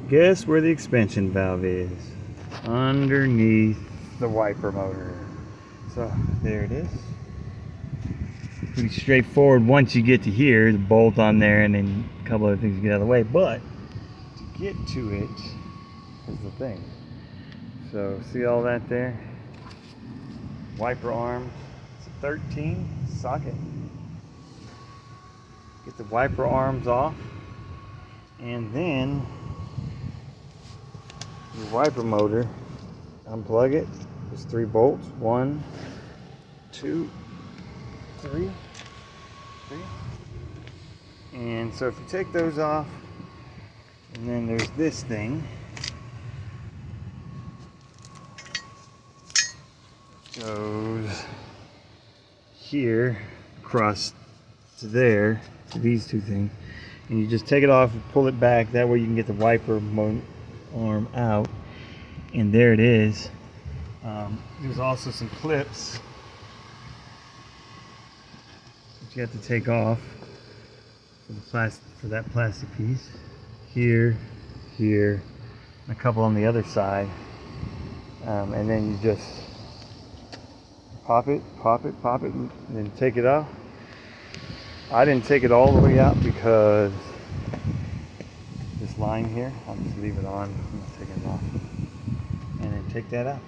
Guess where the expansion valve is? Underneath the wiper motor. So there it is. Pretty straightforward once you get to here. The bolt on there and then a couple other things to get out of the way. But to get to it is the thing. So see all that there? Wiper arms. It's a 13 socket. Get the wiper arms off. And then your wiper motor, unplug it. There's 3 bolts. 1, 2, 3. And so if you take those off, and then there's this thing. Goes here across to there, to these 2 things. And you just take it off and pull it back. That way you can get the wiper arm out. And there it is. There's also some clips that you have to take off for that plastic piece. Here, and a couple on the other side. And then you just pop it, and then take it out. I didn't take it all the way out because this line here, I'll just leave it on. I'm not taking it off. And then take that out.